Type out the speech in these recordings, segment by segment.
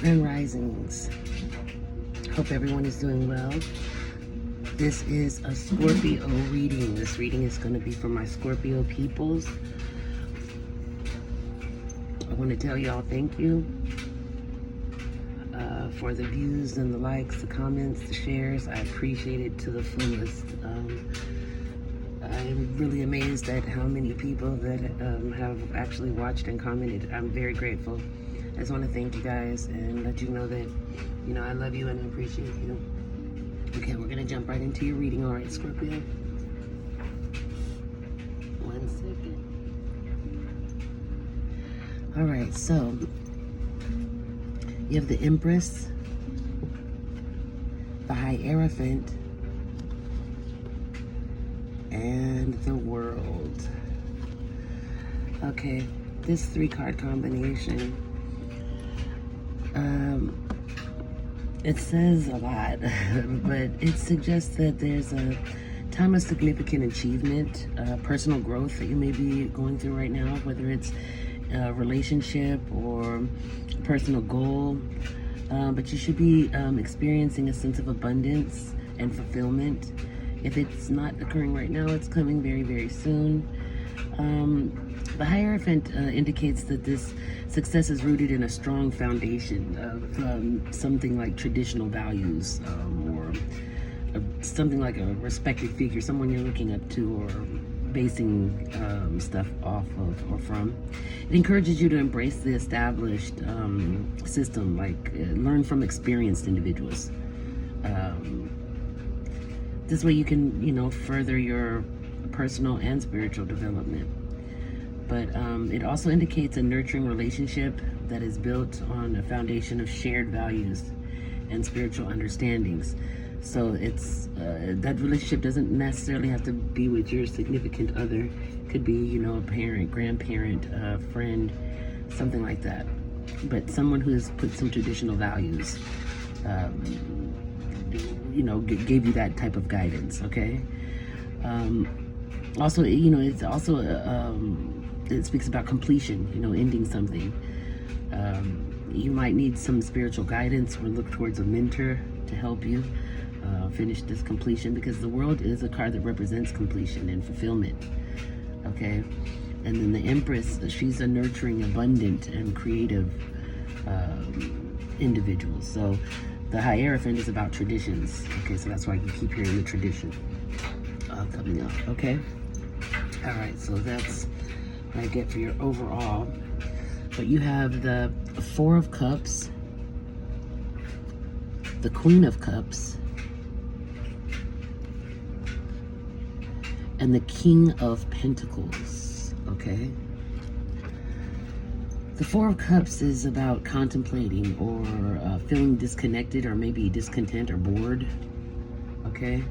and risings. Hope everyone is doing well. This is a Scorpio reading. This reading is going to be for my Scorpio peoples. I want to tell y'all thank you for the views and the likes, the comments, the shares. I appreciate it to the fullest. I'm really amazed at how many people that have actually watched and commented. I'm very grateful. I just want to thank you guys and let you know that, I love you and I appreciate you. Okay, we're going to jump right into your reading. All right, Scorpio. 1 second. All right, so you have the Empress, the Hierophant, and the World. Okay, this 3-card combination, it says a lot, but it suggests that there's a time of significant achievement, personal growth that you may be going through right now, whether it's a relationship or a personal goal, but you should be experiencing a sense of abundance and fulfillment. If it's not occurring right now, it's coming very, very soon. The Hierophant indicates that this success is rooted in a strong foundation of something like traditional values, or something like a respected figure, someone you're looking up to or basing stuff off of or from. It encourages you to embrace the established system, like learn from experienced individuals. This way you can, further your personal and spiritual development. But it also indicates a nurturing relationship that is built on a foundation of shared values and spiritual understandings. So it's that relationship doesn't necessarily have to be with your significant other. It could be, a parent, grandparent, friend, something like that. But someone who has put some traditional values, gave you that type of guidance, okay? Also, it's also, it speaks about completion, ending something. You might need some spiritual guidance or look towards a mentor to help you finish this completion, because the World is a card that represents completion and fulfillment, okay? And then the Empress, she's a nurturing, abundant, and creative individual. So the Hierophant is about traditions, okay? So that's why you keep hearing the tradition coming up, okay? All right, so that's what I get for your overall. But you have the 4 of Cups, the Queen of Cups, and the King of Pentacles, okay? The 4 of Cups is about contemplating or feeling disconnected or maybe discontent or bored, okay?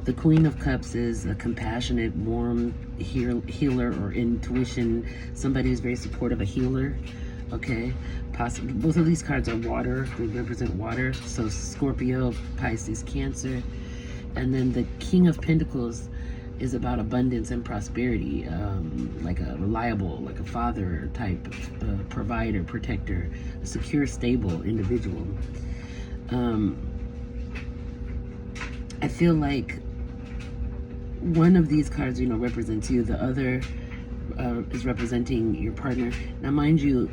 The Queen of Cups is a compassionate, warm healer or intuition, somebody who's very supportive, a healer, okay? Both of these cards are water, they represent water, so Scorpio, Pisces, Cancer. And then the King of Pentacles is about abundance and prosperity, like a reliable, like a father type, provider, protector, a secure, stable individual. I feel like one of these cards, represents you. The other is representing your partner. Now, mind you,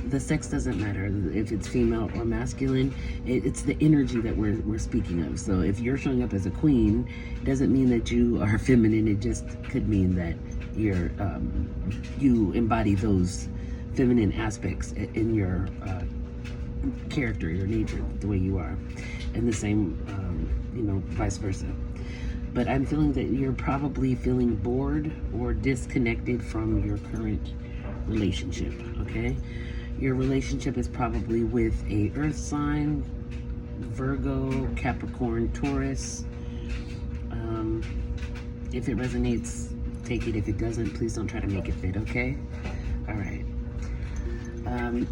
the sex doesn't matter if it's female or masculine. It's the energy that we're speaking of. So if you're showing up as a queen, it doesn't mean that you are feminine. It just could mean that you embody those feminine aspects in your character, your nature, the way you are, and the same, vice versa. But I'm feeling that you're probably feeling bored or disconnected from your current relationship, okay? Your relationship is probably with a earth sign, Virgo, Capricorn, Taurus. If it resonates, take it. If it doesn't, please don't try to make it fit, okay? All right.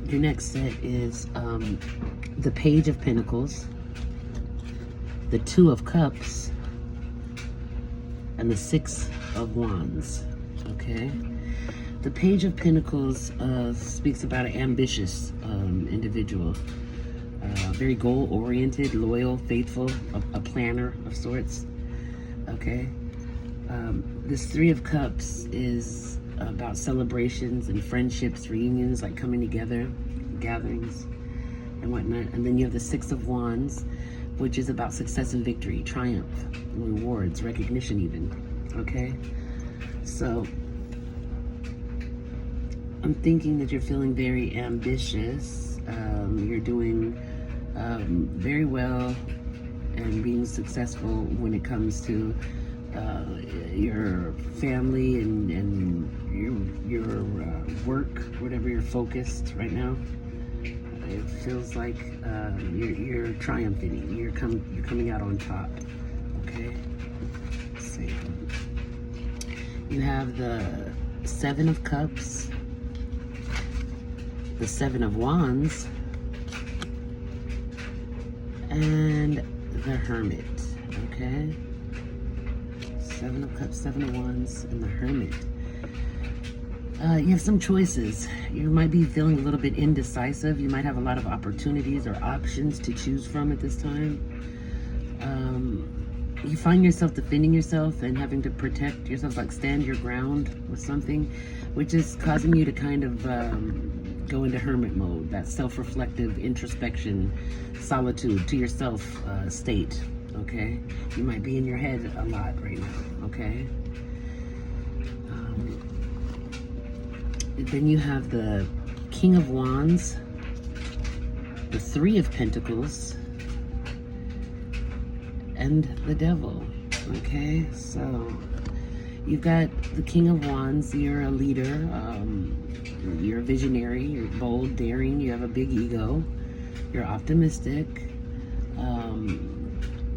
Your next set is the Page of Pentacles, the 2 of Cups, and the 6 of Wands, okay? The Page of Pentacles speaks about an ambitious individual, very goal-oriented, loyal, faithful, a planner of sorts. Okay. This Three of Cups is about celebrations and friendships, reunions, like coming together, gatherings, and whatnot. And then you have the Six of Wands, which is about success and victory, triumph, and rewards, recognition even. Okay. So I'm thinking that you're feeling very ambitious. You're doing very well and being successful when it comes to your family and your work, whatever you're focused right now. It feels like you're triumphing. You're coming out on top. Okay. Let's see. You have the Seven of Cups, the Seven of Wands, and the Hermit. Okay. Seven of Cups, Seven of Wands, and the Hermit. You have some choices. You might be feeling a little bit indecisive. You might have a lot of opportunities or options to choose from at this time. You find yourself defending yourself and having to protect yourself, like stand your ground with something, which is causing you to kind of go into hermit mode, that self-reflective introspection, solitude to yourself state. Okay, you might be in your head a lot right now. Okay. Then you have the King of Wands, the Three of Pentacles, and the Devil. Okay, so you've got the King of Wands. You're a leader. You're a visionary. You're bold, daring. You have a big ego. You're optimistic.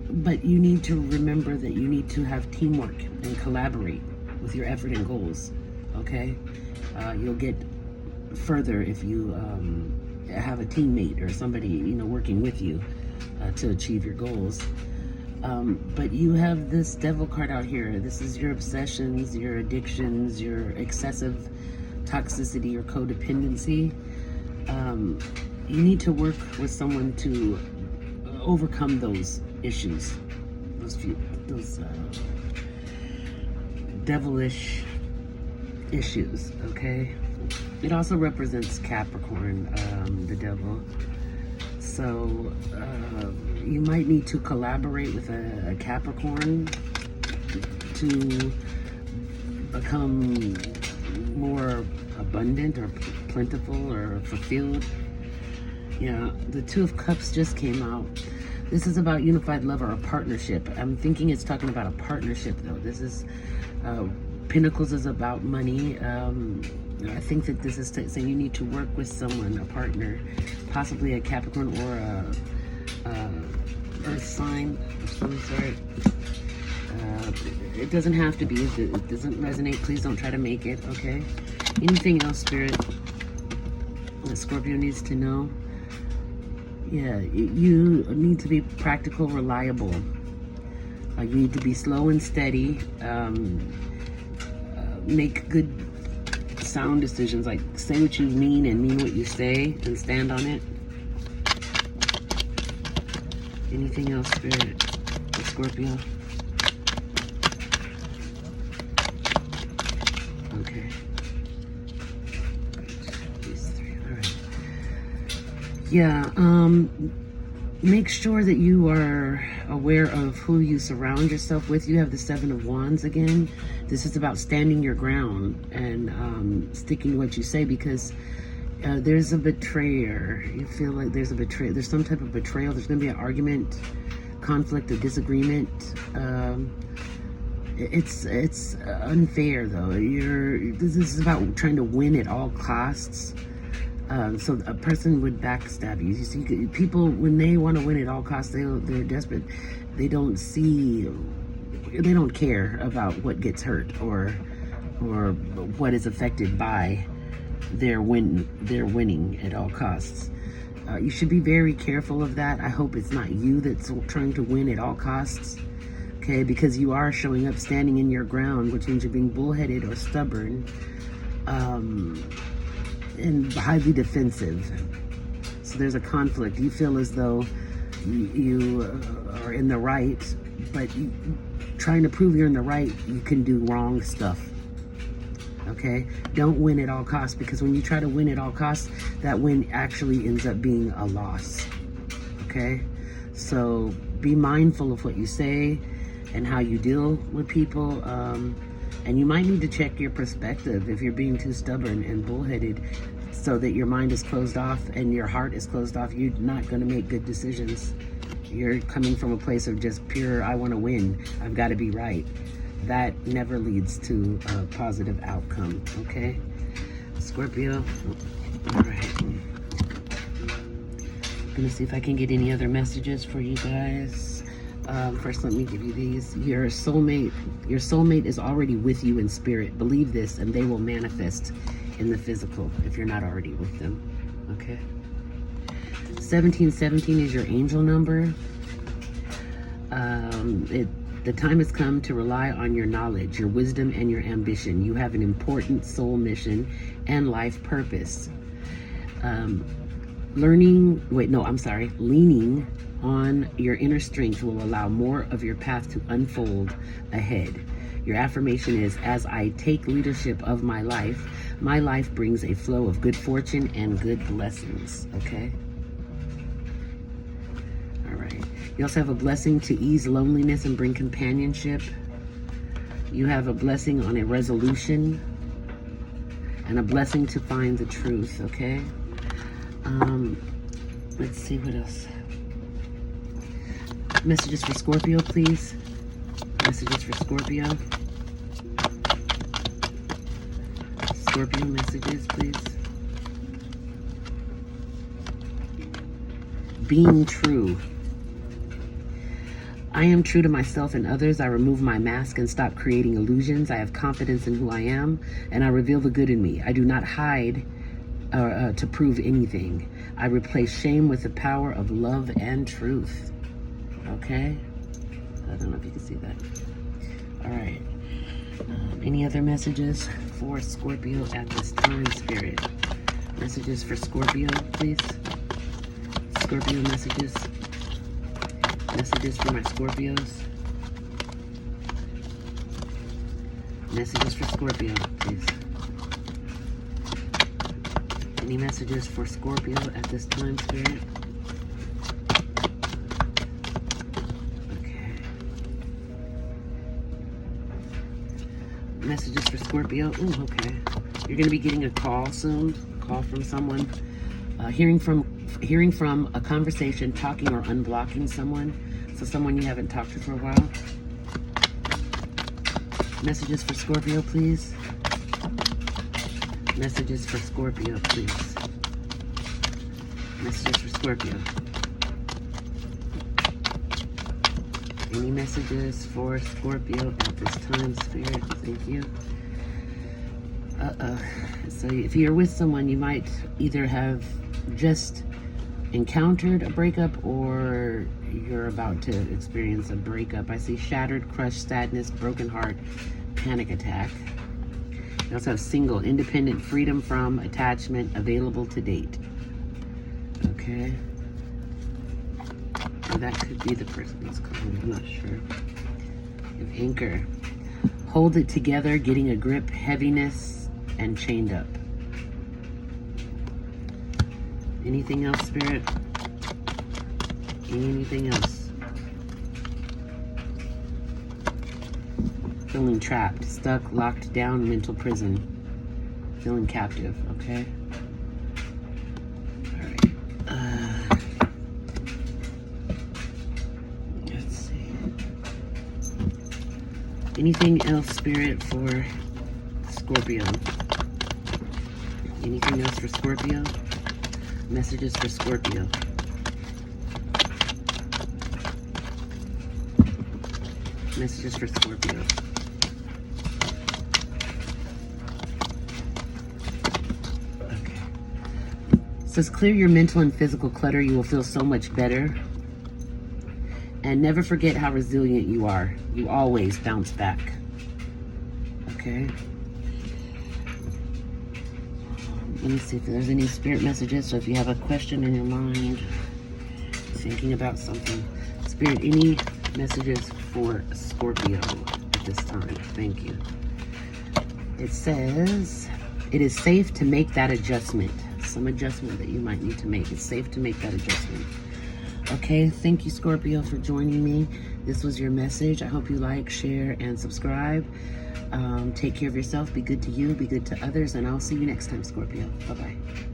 But you need to remember that you need to have teamwork and collaborate with your effort and goals. Okay, you'll get further if you have a teammate or somebody working with you to achieve your goals. But you have this Devil card out here. This is your obsessions, your addictions, your excessive toxicity or codependency. You need to work with someone to overcome those issues, those devilish issues. Okay. It also represents Capricorn, the Devil. So you might need to collaborate with a Capricorn to become more abundant or plentiful or fulfilled. Yeah, the Two of Cups just came out. This is about unified love or a partnership. I'm thinking it's talking about a partnership, though. This is Pentacles is about money. I think that this is saying you need to work with someone, a partner, possibly a Capricorn or a Earth sign of some sort. It doesn't have to be. If it doesn't resonate, please don't try to make it. Okay. Anything else, Spirit, that Scorpio needs to know? Yeah, you need to be practical, reliable. You need to be slow and steady. Make good, sound decisions. Like say what you mean and mean what you say, and stand on it. Anything else, Spirit, with Scorpio? Okay. These three. All right. Yeah. Make sure that you are aware of who you surround yourself with. You have the Seven of Wands again. This is about standing your ground and sticking to what you say, because there's a betrayer. You feel like there's a betrayal. There's some type of betrayal. There's going to be an argument, conflict, or disagreement. It's unfair, though. This is about trying to win at all costs. So a person would backstab you. You see, people, when they want to win at all costs, they're desperate. They don't care about what gets hurt or what is affected by their winning at all costs. You should be very careful of that. I hope it's not you that's trying to win at all costs. Okay, because you are showing up standing in your ground, which means you're being bullheaded or stubborn. And highly defensive. So there's a conflict. You feel as though you are in the right, but trying to prove you're in the right, you can do wrong stuff. Okay? Don't win at all costs, because when you try to win at all costs, that win actually ends up being a loss. Okay? So be mindful of what you say and how you deal with people. And you might need to check your perspective if you're being too stubborn and bullheaded, so that your mind is closed off and your heart is closed off. You're not going to make good decisions. You're coming from a place of just pure, I want to win, I've got to be right. That never leads to a positive outcome, okay? Scorpio, all right. I'm gonna see if I can get any other messages for you guys. First, let me give you these. Your soulmate is already with you in spirit. Believe this, and they will manifest in the physical if you're not already with them, okay? 1717 is your angel number. The time has come to rely on your knowledge, your wisdom, and your ambition. You have an important soul mission and life purpose. Leaning on your inner strength will allow more of your path to unfold ahead. Your affirmation is, as I take leadership of my life brings a flow of good fortune and good blessings, okay? All right. You also have a blessing to ease loneliness and bring companionship. You have a blessing on a resolution and a blessing to find the truth, okay? Let's see what else. Messages for Scorpio, please. Messages for Scorpio. Scorpio messages, please. Being true. I am true to myself and others. I remove my mask and stop creating illusions. I have confidence in who I am, and I reveal the good in me. I do not hide to prove anything. I replace shame with the power of love and truth. Okay? I don't know if you can see that. All right. Any other messages for Scorpio at this time, Spirit? Messages for Scorpio, please. Scorpio messages. Messages for my Scorpios. Messages for Scorpio, please. Any messages for Scorpio at this time, Spirit? Okay. Messages for Scorpio. Ooh, okay. You're going to be getting a call soon. A call from someone. Hearing from a conversation, talking or unblocking someone. So someone you haven't talked to for a while. Messages for Scorpio, please. Messages for Scorpio, please. Messages for Scorpio. Any messages for Scorpio at this time, Spirit? Thank you. So if you're with someone, you might either have just encountered a breakup or you're about to experience a breakup. I see shattered, crushed, sadness, broken heart, panic attack. You also have single, independent, freedom from attachment, available to date. Okay. Or that could be the person that's calling, I'm not sure. You have anchor. Hold it together, getting a grip, heaviness, and chained up. Anything else, Spirit? Anything else? Feeling trapped, stuck, locked down, mental prison. Feeling captive, okay? All right. Let's see. Anything else, Spirit, for Scorpio? Anything else for Scorpio? Messages for Scorpio. Messages for Scorpio. Okay. Says clear your mental and physical clutter. You will feel so much better. And never forget how resilient you are. You always bounce back. Okay. Let me see if there's any spirit messages. So if you have a question in your mind, thinking about something, Spirit, any messages for Scorpio at this time? Thank you. It says, it is safe to make that adjustment. Some adjustment that you might need to make. It's safe to make that adjustment. Okay, thank you, Scorpio, for joining me. This was your message. I hope you like, share, and subscribe. Take care of yourself. Be good to you. Be good to others. And I'll see you next time, Scorpio. Bye-bye.